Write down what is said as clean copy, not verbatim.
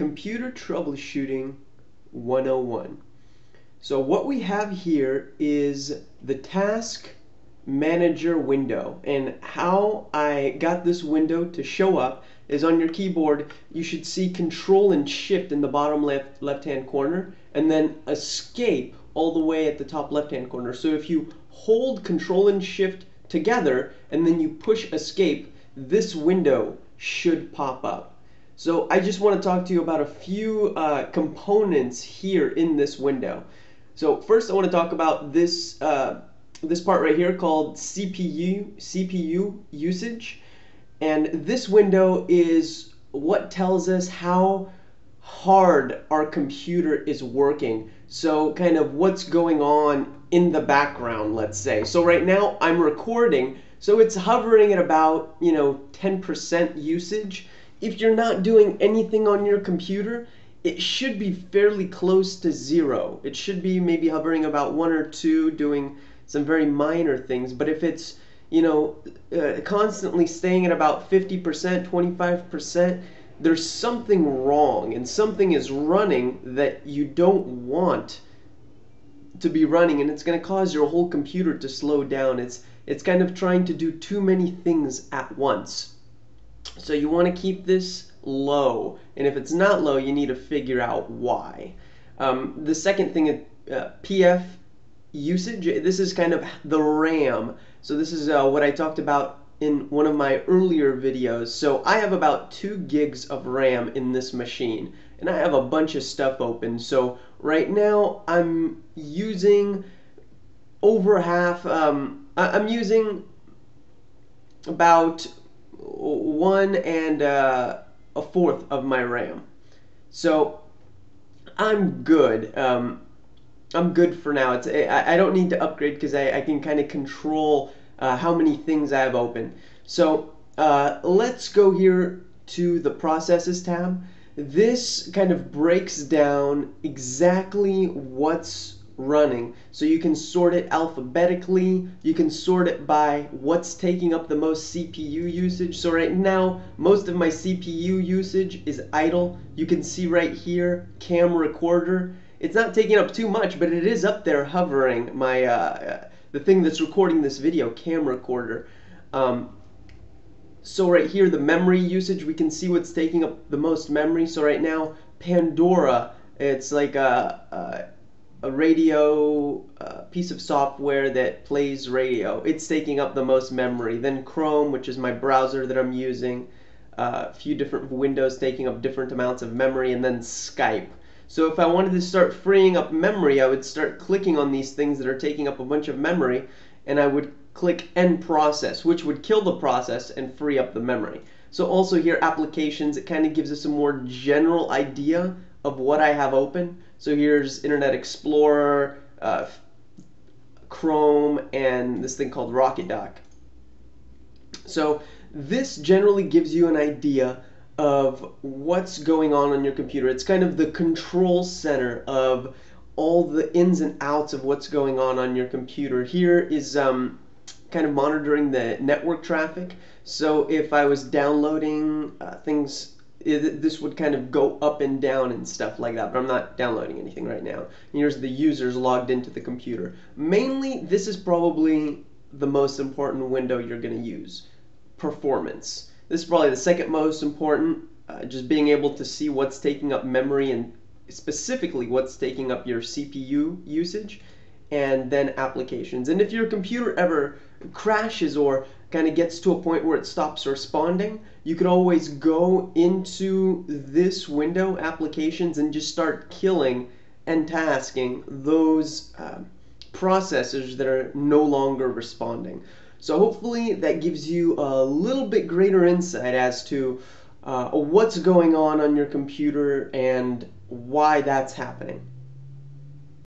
Computer Troubleshooting 101. So what we have here is the Task Manager window, and how I got this window to show up is on your keyboard. You should see Control and Shift in the bottom left hand corner, and then Escape all the way at the top left hand corner. So if you hold Control and Shift together and then you push Escape, this window should pop up. So I just want to talk to you about a few components here in this window. So first I want to talk about this this part right here called CPU usage, and this window is what tells us how hard our computer is working. So kind of what's going on in the background, let's say. So right now I'm recording, so it's hovering at about 10% usage. If you're not doing anything on your computer, it should be fairly close to zero. It should be maybe hovering about 1 or 2, doing some very minor things. But if it's constantly staying at about 50%, 25%, there's something wrong, and something is running that you don't want to be running, and it's going to cause your whole computer to slow down. It's kind of trying to do too many things at once. So you want to keep this low, and if it's not low, you need to figure out why. The second thing is PF usage. This is kind of the RAM. So this is what I talked about in one of my earlier videos. So I have about 2 gigs of RAM in this machine, and I have a bunch of stuff open. So right now I'm using over half. I'm using about 1 1/4 of my RAM. So I'm good. I'm good for now. I don't need to upgrade because I can kind of control how many things I have open. So let's go here to the Processes tab. This kind of breaks down exactly what's running. So you can sort it alphabetically, you can sort it by what's taking up the most CPU usage. So right now, most of my CPU usage is idle. You can see right here, Cam Recorder. It's not taking up too much, but it is up there hovering, my the thing that's recording this video, Cam Recorder. So right here, the memory usage, we can see what's taking up the most memory. So right now, Pandora, it's like a radio piece of software that plays radio. It's taking up the most memory. Then Chrome, which is my browser that I'm using, a few different windows taking up different amounts of memory, and then Skype. So if I wanted to start freeing up memory, I would start clicking on these things that are taking up a bunch of memory, and I would click End Process, which would kill the process and free up the memory. So also here, Applications, it kind of gives us a more general idea of what I have open. So here's Internet Explorer, Chrome, and this thing called RocketDock. So this generally gives you an idea of what's going on your computer. It's kind of the control center of all the ins and outs of what's going on your computer. Here is kind of monitoring the network traffic. So if I was downloading things, this would kind of go up and down and stuff like that, but I'm not downloading anything right now. Here's the users logged into the computer. Mainly, this is probably the most important window you're going to use. Performance. This is probably the second most important, just being able to see what's taking up memory and specifically what's taking up your CPU usage, and then Applications. And if your computer ever crashes or kind of gets to a point where it stops responding, you could always go into this window, Applications, and just start killing and tasking those processors that are no longer responding. So hopefully that gives you a little bit greater insight as to what's going on your computer and why that's happening.